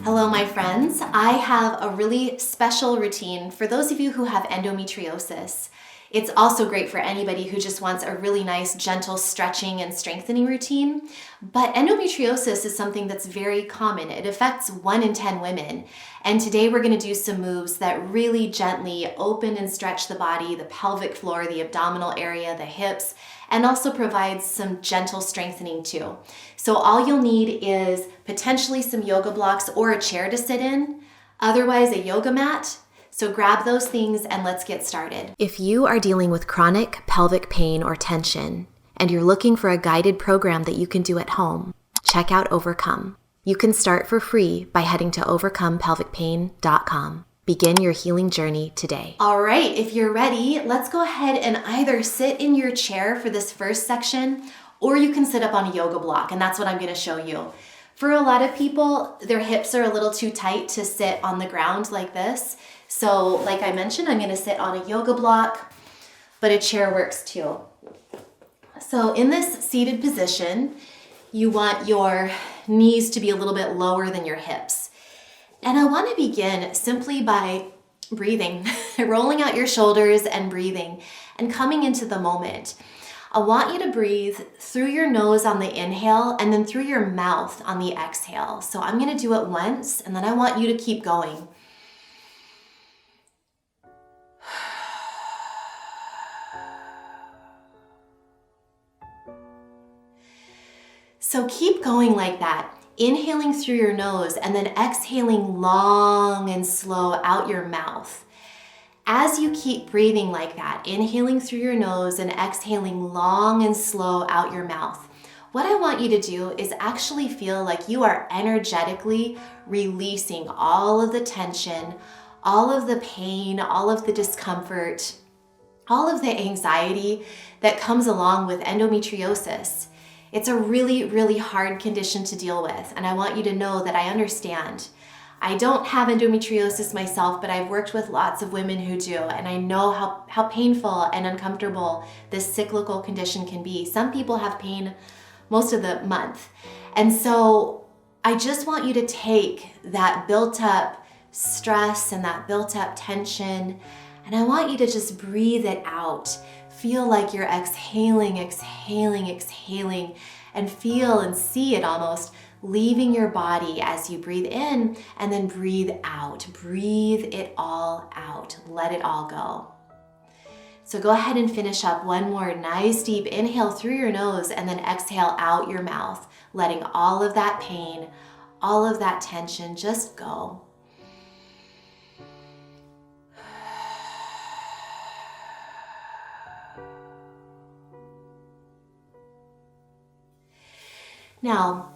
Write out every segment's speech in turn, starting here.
Hello, my friends. I have a really special routine for those of you who have endometriosis. It's also great for anybody who just wants a really nice, gentle stretching and strengthening routine. But endometriosis is something that's very common. It affects 1 in 10 women. And today we're going to do some moves that really gently open and stretch the body, the pelvic floor, the abdominal area, the hips, and also provides some gentle strengthening too. So all you'll need is potentially some yoga blocks or a chair to sit in, otherwise a yoga mat. So grab those things and let's get started. If you are dealing with chronic pelvic pain or tension, and you're looking for a guided program that you can do at home, check out Overcome. You can start for free by heading to overcomepelvicpain.com. Begin your healing journey today. All right, if you're ready, let's go ahead and either sit in your chair for this first section, or you can sit up on a yoga block, and that's what I'm going to show you. For a lot of people, their hips are a little too tight to sit on the ground like this. So like I mentioned, I'm going to sit on a yoga block, but a chair works too. So in this seated position, you want your knees to be a little bit lower than your hips. And I want to begin simply by breathing, rolling out your shoulders and breathing and coming into the moment. I want you to breathe through your nose on the inhale and then through your mouth on the exhale. So I'm going to do it once and then I want you to keep going. So keep going like that, inhaling through your nose and then exhaling long and slow out your mouth. As you keep breathing like that, inhaling through your nose and exhaling long and slow out your mouth, what I want you to do is actually feel like you are energetically releasing all of the tension, all of the pain, all of the discomfort, all of the anxiety that comes along with endometriosis. It's a really, really hard condition to deal with, and I want you to know that I understand. I don't have endometriosis myself, but I've worked with lots of women who do, and I know how painful and uncomfortable this cyclical condition can be. Some people have pain most of the month. And so I just want you to take that built up stress and that built up tension, and I want you to just breathe it out. Feel like you're exhaling, exhaling, exhaling, and feel and see it almost leaving your body as you breathe in and then breathe out. Breathe it all out. Let it all go. So go ahead and finish up one more nice deep inhale through your nose and then exhale out your mouth, letting all of that pain, all of that tension just go. Now,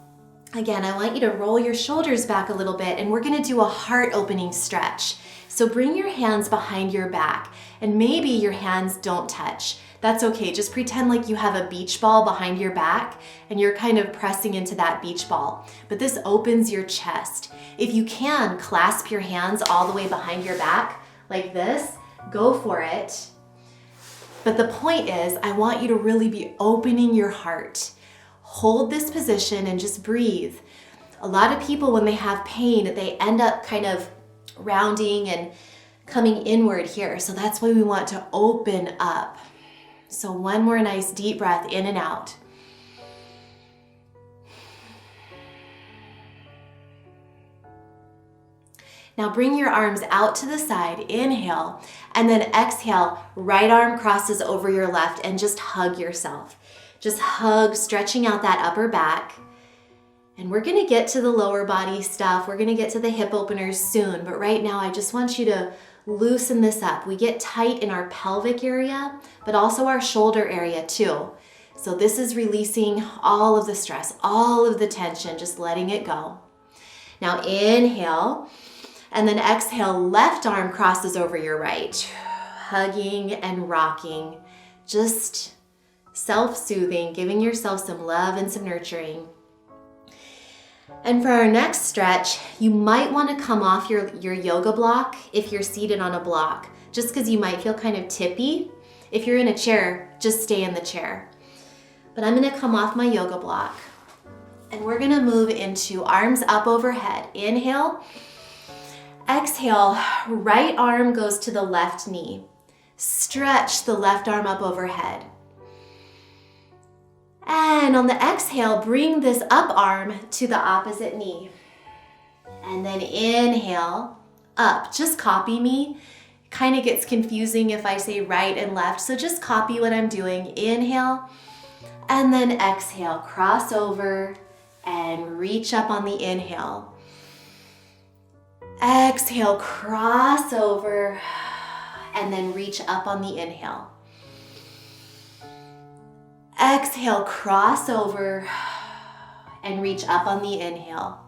again, I want you to roll your shoulders back a little bit and we're going to do a heart opening stretch. So bring your hands behind your back and maybe your hands don't touch. That's okay. Just pretend like you have a beach ball behind your back and you're kind of pressing into that beach ball. But this opens your chest. If you can, clasp your hands all the way behind your back like this. Go for it. But the point is, I want you to really be opening your heart. Hold this position and just breathe. A lot of people, when they have pain, they end up kind of rounding and coming inward here. So that's why we want to open up. So one more nice deep breath in and out. Now bring your arms out to the side, inhale, and then exhale, right arm crosses over your left and just hug yourself. Just hug, stretching out that upper back. And we're gonna get to the lower body stuff. We're gonna get to the hip openers soon, but right now I just want you to loosen this up. We get tight in our pelvic area, but also our shoulder area too. So this is releasing all of the stress, all of the tension, just letting it go. Now inhale, and then exhale, left arm crosses over your right. Hugging and rocking, just self-soothing, giving yourself some love and some nurturing. And for our next stretch, you might want to come off your yoga block if you're seated on a block, just because you might feel kind of tippy. If you're in a chair, just stay in the chair. But I'm going to come off my yoga block. And we're gonna move into arms up overhead. Inhale. Exhale, right arm goes to the left knee. Stretch the left arm up overhead. And on the exhale, bring this up arm to the opposite knee. And then inhale, up. Just copy me. Kind of gets confusing if I say right and left, so just copy what I'm doing. Inhale, and then exhale. Cross over and reach up on the inhale. Exhale, cross over, and then reach up on the inhale. Exhale, cross over, and reach up on the inhale.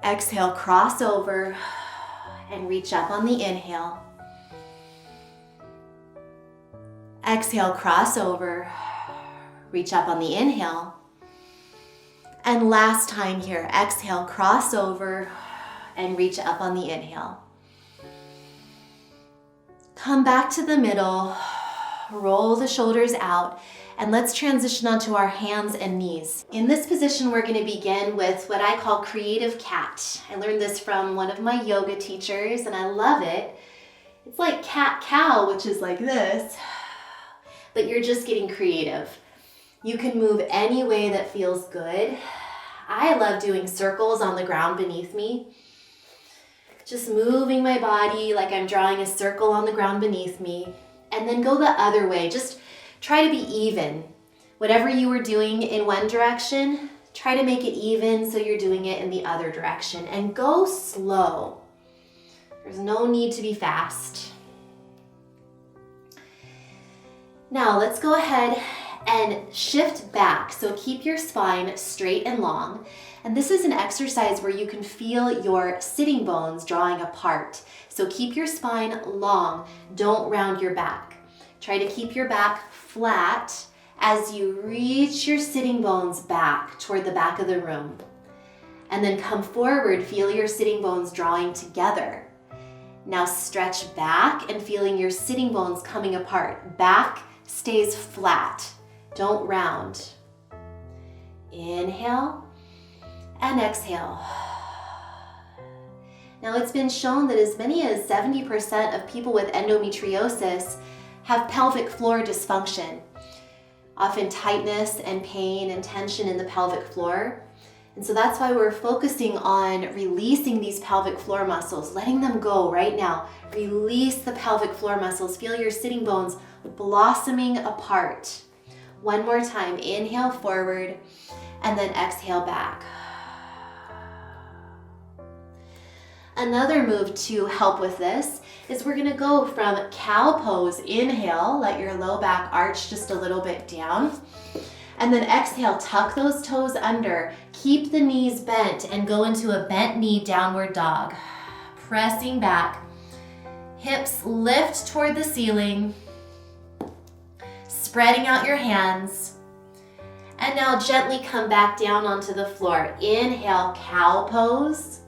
Exhale, cross over, and reach up on the inhale. Exhale, cross over, reach up on the inhale. And last time here, exhale, cross over, and reach up on the inhale. Come back to the middle, roll the shoulders out, and let's transition onto our hands and knees. In this position, we're going to begin with what I call creative cat. I learned this from one of my yoga teachers, and I love it. It's like cat-cow, which is like this, but you're just getting creative. You can move any way that feels good. I love doing circles on the ground beneath me. Just moving my body like I'm drawing a circle on the ground beneath me. And then go the other way. Just try to be even. Whatever you were doing in one direction, try to make it even so you're doing it in the other direction. And go slow. There's no need to be fast. Now let's go ahead and shift back. So keep your spine straight and long. And this is an exercise where you can feel your sitting bones drawing apart. So keep your spine long. Don't round your back. Try to keep your back flat as you reach your sitting bones back toward the back of the room. And then come forward, feel your sitting bones drawing together. Now stretch back and feeling your sitting bones coming apart. Back stays flat. Don't round. Inhale and exhale. Now it's been shown that as many as 70% of people with endometriosis have pelvic floor dysfunction, often tightness and pain and tension in the pelvic floor. And so that's why we're focusing on releasing these pelvic floor muscles, letting them go right now. Release the pelvic floor muscles. Feel your sitting bones blossoming apart. One more time. Inhale forward and then exhale back. Another move to help with this is we're gonna go from cow pose. Inhale, let your low back arch just a little bit down. And then exhale, tuck those toes under. Keep the knees bent and go into a bent knee downward dog. Pressing back. Hips lift toward the ceiling. Spreading out your hands. And now gently come back down onto the floor. Inhale, cow pose.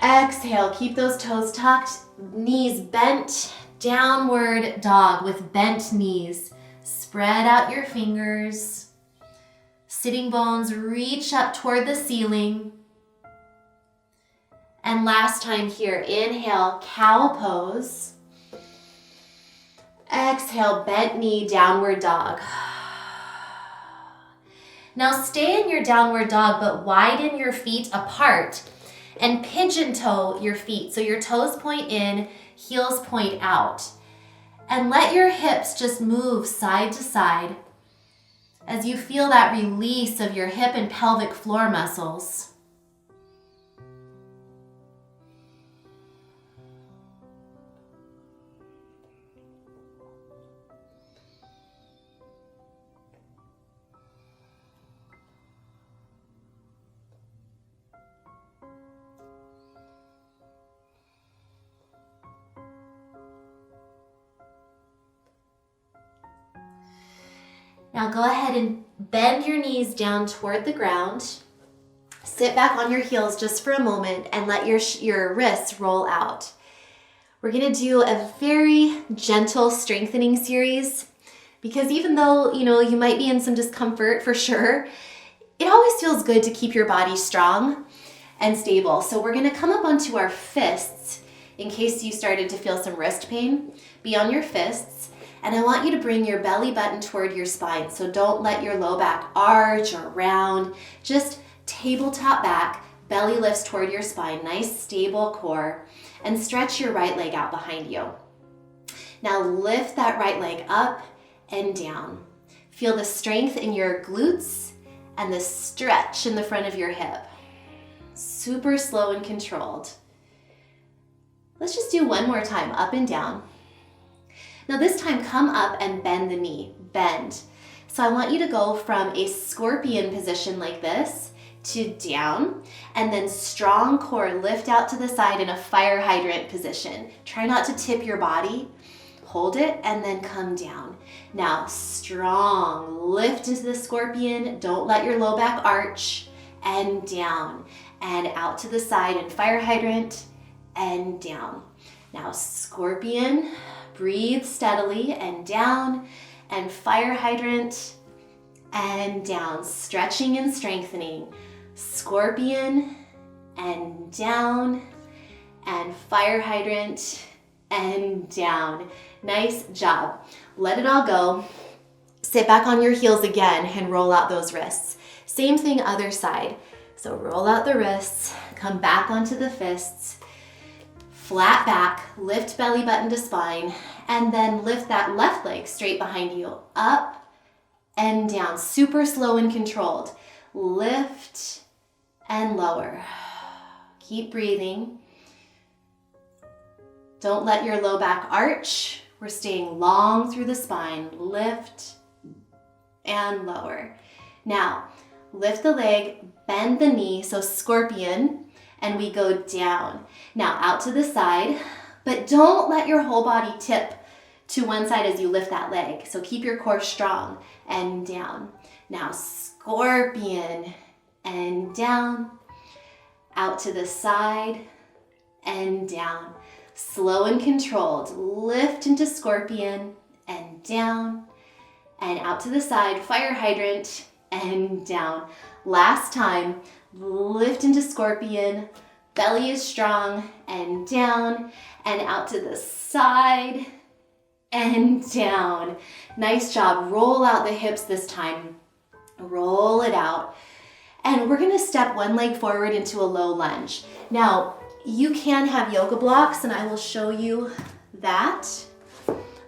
Exhale, keep those toes tucked, knees bent, downward dog with bent knees. Spread out your fingers. Sitting bones reach up toward the ceiling. And last time here, inhale, cow pose. Exhale, bent knee, downward dog. Now stay in your downward dog, but widen your feet apart and pigeon toe your feet. So your toes point in, heels point out. And let your hips just move side to side as you feel that release of your hip and pelvic floor muscles. Now go ahead and bend your knees down toward the ground. Sit back on your heels just for a moment and let your wrists roll out. We're gonna do a very gentle strengthening series. Because even though, you might be in some discomfort for sure, it always feels good to keep your body strong and stable. So we're gonna come up onto our fists in case you started to feel some wrist pain. Be on your fists, and I want you to bring your belly button toward your spine. So don't let your low back arch or round, just tabletop back, belly lifts toward your spine, nice stable core, and stretch your right leg out behind you. Now lift that right leg up and down. Feel the strength in your glutes and the stretch in the front of your hip. Super slow and controlled. Let's just do one more time, up and down. Now this time, come up and bend the knee, bend. So I want you to go from a scorpion position like this to down, and then strong core, lift out to the side in a fire hydrant position. Try not to tip your body. Hold it and then come down. Now strong, lift into the scorpion. Don't let your low back arch, and down, and out to the side in fire hydrant, and down. Now scorpion, breathe steadily, and down, and fire hydrant, and down, stretching and strengthening. Scorpion, and down, and fire hydrant, and down. Nice job. Let it all go. Sit back on your heels again and roll out those wrists. Same thing other side. So roll out the wrists, come back onto the fists, flat back, lift belly button to spine, and then lift that left leg straight behind you, up and down, super slow and controlled. Lift and lower. Keep breathing. Don't let your low back arch. We're staying long through the spine. Lift and lower. Now, lift the leg, bend the knee, so scorpion, and we go down. Now out to the side, but don't let your whole body tip to one side as you lift that leg. So keep your core strong, and down. Now scorpion, and down, out to the side, and down. Slow and controlled. Lift into scorpion, and down, and out to the side, fire hydrant, and down. Last time, lift into scorpion, belly is strong, and down, and out to the side, and down. Nice job. Roll out the hips this time. Roll it out. And we're gonna step one leg forward into a low lunge. Now, you can have yoga blocks, and I will show you that.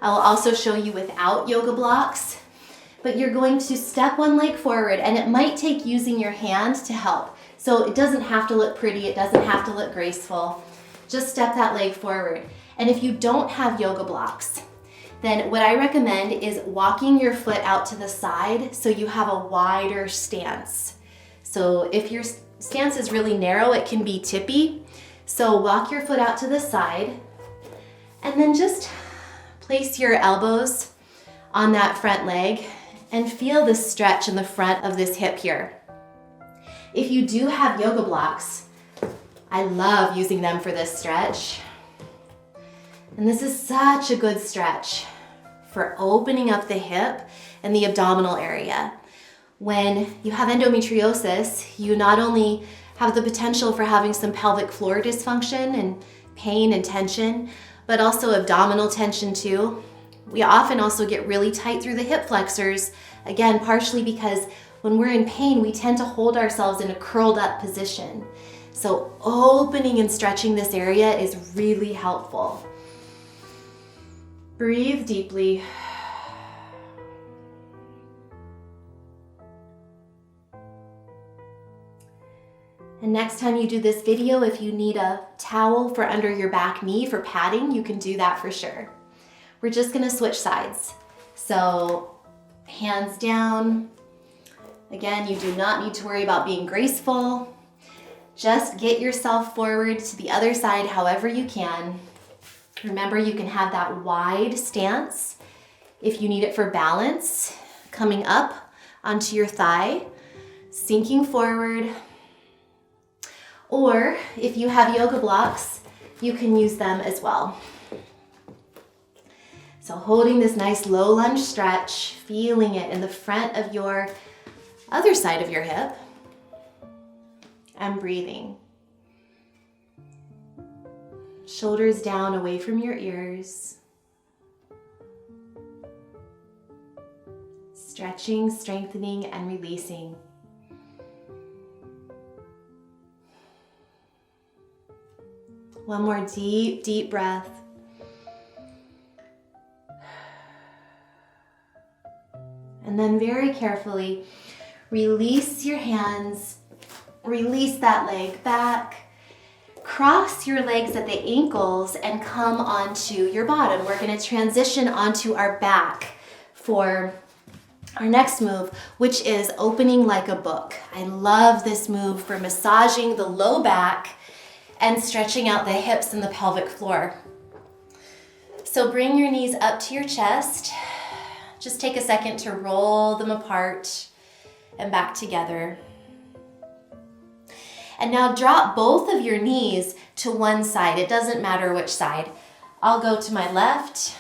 I will also show you without yoga blocks, but you're going to step one leg forward, and it might take using your hand to help. So it doesn't have to look pretty, it doesn't have to look graceful. Just step that leg forward. And if you don't have yoga blocks, then what I recommend is walking your foot out to the side so you have a wider stance. So if your stance is really narrow, it can be tippy. So walk your foot out to the side, and then just place your elbows on that front leg and feel the stretch in the front of this hip here. If you do have yoga blocks, I love using them for this stretch. And this is such a good stretch for opening up the hip and the abdominal area. When you have endometriosis, you not only have the potential for having some pelvic floor dysfunction and pain and tension, but also abdominal tension too. We often also get really tight through the hip flexors, again, partially because when we're in pain, we tend to hold ourselves in a curled up position. So opening and stretching this area is really helpful. Breathe deeply. And next time you do this video, if you need a towel for under your back knee for padding, you can do that for sure. We're just gonna switch sides. So hands down. Again, you do not need to worry about being graceful. Just get yourself forward to the other side however you can. Remember, you can have that wide stance if you need it for balance, coming up onto your thigh, sinking forward. Or if you have yoga blocks, you can use them as well. So holding this nice low lunge stretch, feeling it in the front of your other side of your hip, and breathing. Shoulders down away from your ears. Stretching, strengthening, and releasing. One more deep, deep breath. And then very carefully, release your hands, release that leg back, cross your legs at the ankles and come onto your bottom. We're gonna transition onto our back for our next move, which is opening like a book. I love this move for massaging the low back and stretching out the hips and the pelvic floor. So bring your knees up to your chest. Just take a second to roll them apart and back together. And now drop both of your knees to one side. It doesn't matter which side. I'll go to my left.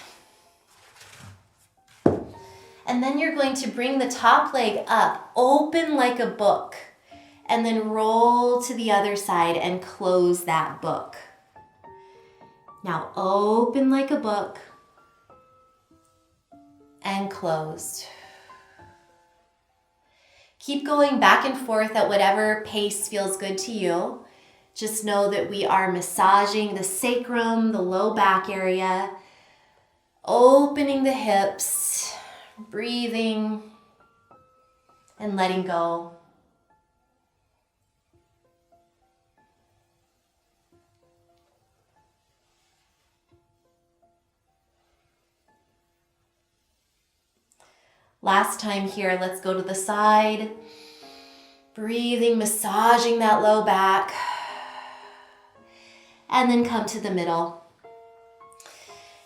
And then you're going to bring the top leg up, open like a book, and then roll to the other side and close that book. Now open like a book and close. Keep going back and forth at whatever pace feels good to you. Just know that we are massaging the sacrum, the low back area, opening the hips, breathing, and letting go. Last time here, let's go to the side. Breathing, massaging that low back. And then come to the middle.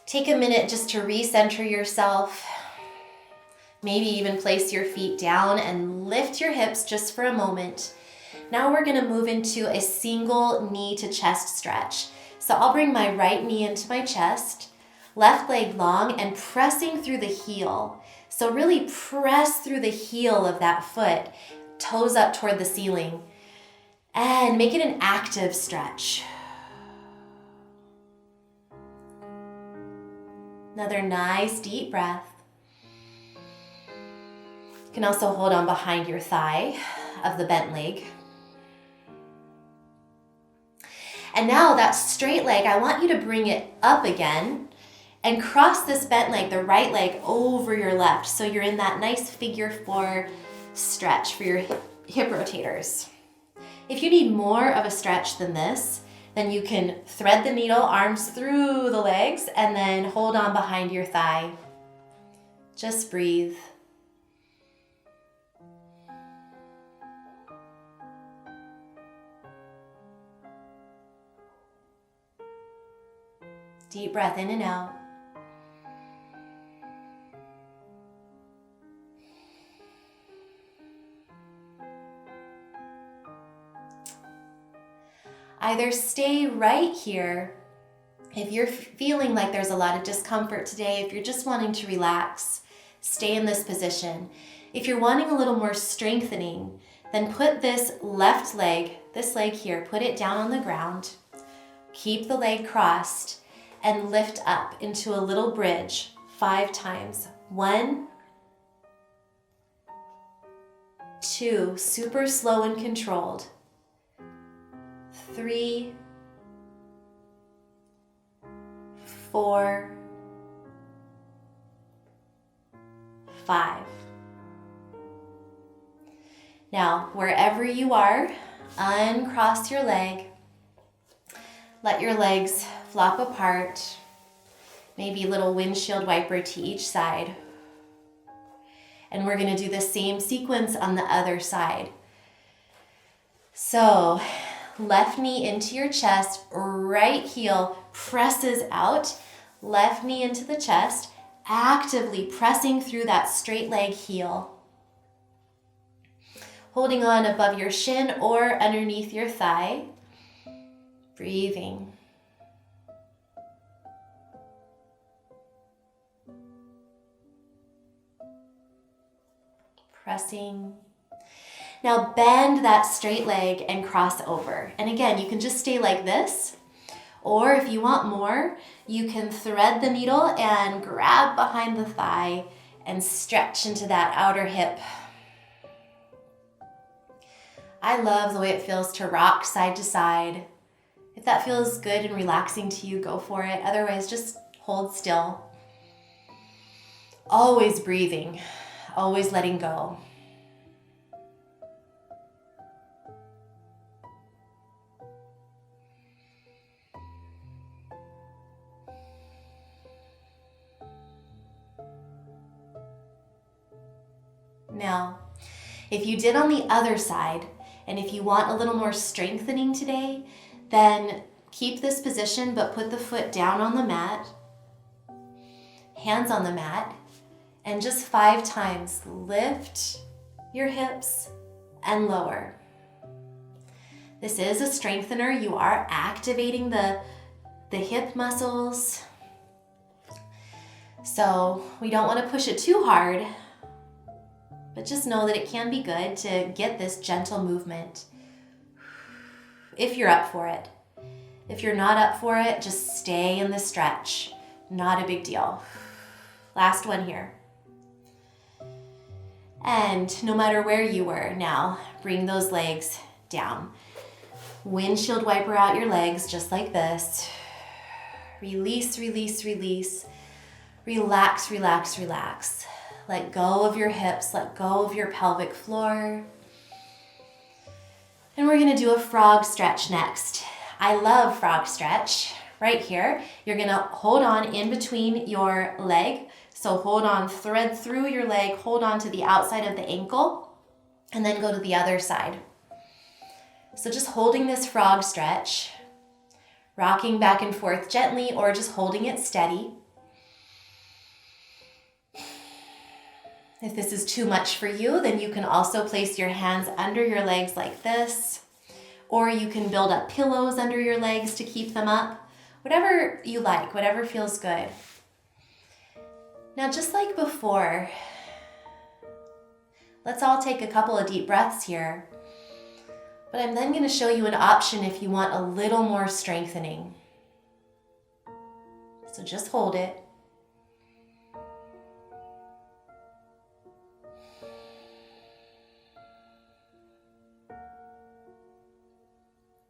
Take a minute just to recenter yourself. Maybe even place your feet down and lift your hips just for a moment. Now we're gonna move into a single knee to chest stretch. So I'll bring my right knee into my chest, left leg long and pressing through the heel. So really press through the heel of that foot, toes up toward the ceiling, and make it an active stretch. Another nice deep breath. You can also hold on behind your thigh of the bent leg. And now that straight leg, I want you to bring it up again and cross this bent leg, the right leg, over your left. So you're in that nice figure 4 stretch for your hip rotators. If you need more of a stretch than this, then you can thread the needle, arms through the legs, and then hold on behind your thigh. Just breathe. Deep breath in and out. Either stay right here if you're feeling like there's a lot of discomfort today, if you're just wanting to relax, stay in this position. If you're wanting a little more strengthening, then put this left leg, this leg here, put it down on the ground. Keep the leg crossed and lift up into a little bridge 5 times. 1, 2, super slow and controlled. 3, 4, 5. Now, wherever you are, uncross your leg. Let your legs flop apart. Maybe a little windshield wiper to each side. And we're going to do the same sequence on the other side. So, left knee into your chest, right heel presses out, left knee into the chest, actively pressing through that straight leg heel. Holding on above your shin or underneath your thigh. Breathing. Pressing. Now bend that straight leg and cross over. And again, you can just stay like this, or if you want more, you can thread the needle and grab behind the thigh and stretch into that outer hip. I love the way it feels to rock side to side. If that feels good and relaxing to you, go for it. Otherwise, just hold still. Always breathing, always letting go. Now, if you did on the other side, and if you want a little more strengthening today, then keep this position, but put the foot down on the mat, hands on the mat, and just 5 times lift your hips and lower. This is a strengthener. You are activating the hip muscles. So we don't want to push it too hard, but just know that it can be good to get this gentle movement if you're up for it. If you're not up for it, just stay in the stretch. Not a big deal. Last one here. And no matter where you were, now bring those legs down. Windshield wiper out your legs just like this. Release, release, release. Relax, relax, relax. Let go of your hips, let go of your pelvic floor. And we're gonna do a frog stretch next. I love frog stretch. Right here, you're gonna hold on in between your leg. So hold on, thread through your leg, hold on to the outside of the ankle, and then go to the other side. So just holding this frog stretch, rocking back and forth gently, or just holding it steady. If this is too much for you, then you can also place your hands under your legs like this, or you can build up pillows under your legs to keep them up. Whatever you like, whatever feels good. Now, just like before, let's all take a couple of deep breaths here. But I'm then going to show you an option if you want a little more strengthening. So just hold it.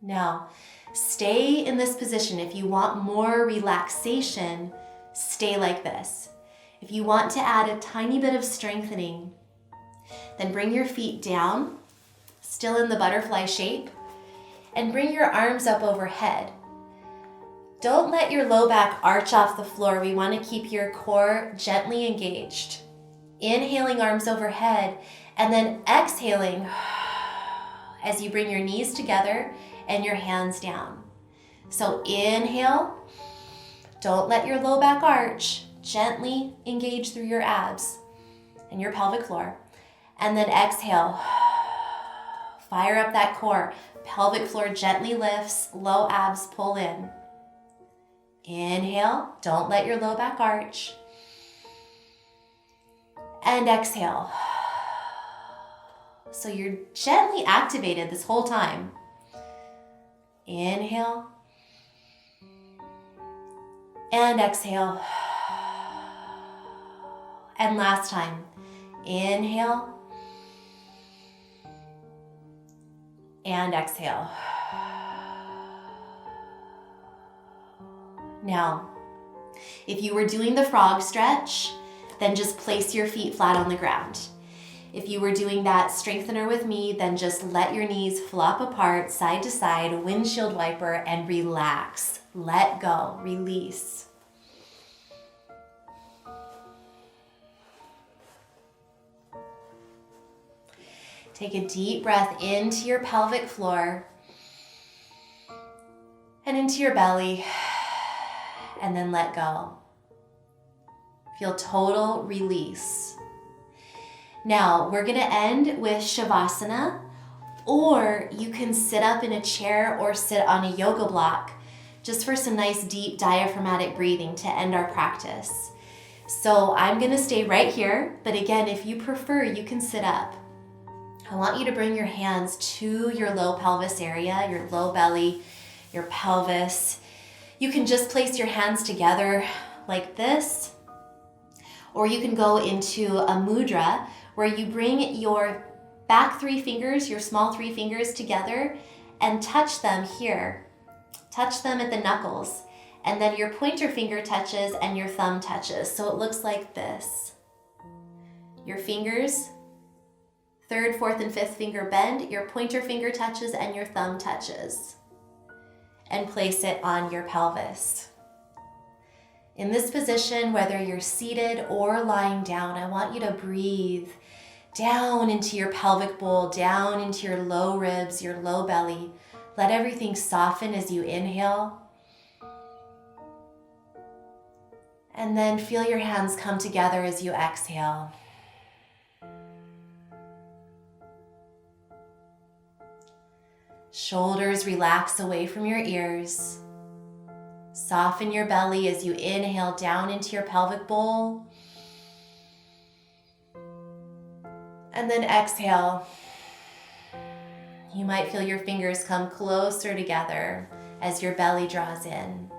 Now, stay in this position. If you want more relaxation, stay like this. If you want to add a tiny bit of strengthening, then bring your feet down, still in the butterfly shape, and bring your arms up overhead. Don't let your low back arch off the floor. We want to keep your core gently engaged. Inhaling, arms overhead, and then exhaling as you bring your knees together and your hands down. So inhale, don't let your low back arch, gently engage through your abs and your pelvic floor. And then exhale, fire up that core. Pelvic floor gently lifts, low abs pull in. Inhale, don't let your low back arch. And exhale. So you're gently activated this whole time. Inhale. And exhale. And last time. Inhale. And exhale. Now, if you were doing the frog stretch, then just place your feet flat on the ground. If you were doing that strengthener with me, then just let your knees flop apart, side to side, windshield wiper, and relax. Let go, release. Take a deep breath into your pelvic floor and into your belly, and then let go. Feel total release. Now, we're gonna end with Shavasana, or you can sit up in a chair or sit on a yoga block just for some nice deep diaphragmatic breathing to end our practice. So I'm gonna stay right here, but again, if you prefer, you can sit up. I want you to bring your hands to your low pelvis area, your low belly, your pelvis. You can just place your hands together like this, or you can go into a mudra where you bring your back 3 fingers, your small 3 fingers together and touch them here. Touch them at the knuckles. And then your pointer finger touches and your thumb touches. So it looks like this. Your fingers, 3rd, 4th, and 5th finger bend, your pointer finger touches and your thumb touches. And place it on your pelvis. In this position, whether you're seated or lying down, I want you to breathe down into your pelvic bowl, down into your low ribs, your low belly. Let everything soften as you inhale. And then feel your hands come together as you exhale. Shoulders relax away from your ears. Soften your belly as you inhale down into your pelvic bowl. And then exhale. You might feel your fingers come closer together as your belly draws in.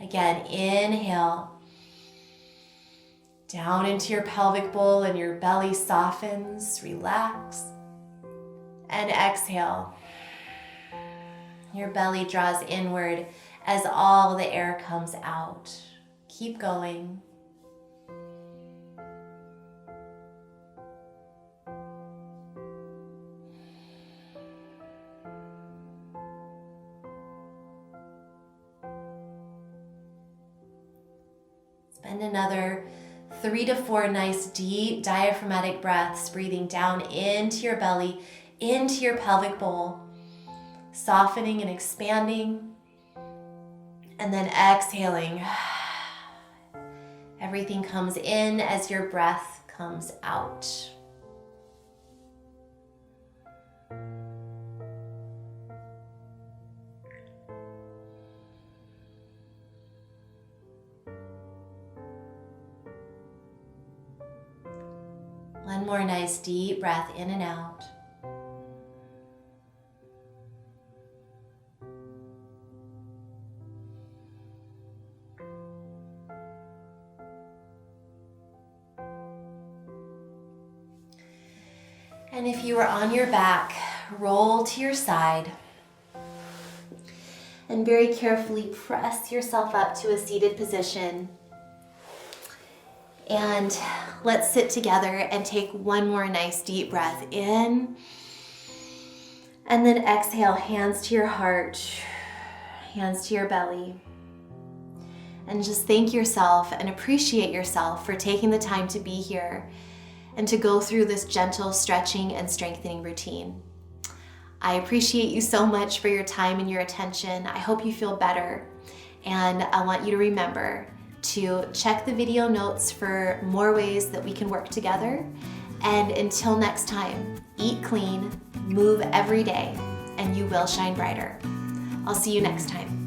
Again, inhale. Down into your pelvic bowl and your belly softens, relax. And exhale. Your belly draws inward as all the air comes out. Keep going. Spend another 3 to 4 nice deep diaphragmatic breaths, breathing down into your belly, into your pelvic bowl, softening and expanding, and then exhaling. Everything comes in as your breath comes out. One more nice deep breath in and out. And if you are on your back, roll to your side and very carefully press yourself up to a seated position. And let's sit together and take one more nice deep breath in. And then exhale, hands to your heart, hands to your belly. And just thank yourself and appreciate yourself for taking the time to be here and to go through this gentle stretching and strengthening routine. I appreciate you so much for your time and your attention. I hope you feel better. And I want you to remember to check the video notes for more ways that we can work together. And until next time, eat clean, move every day, and you will shine brighter. I'll see you next time.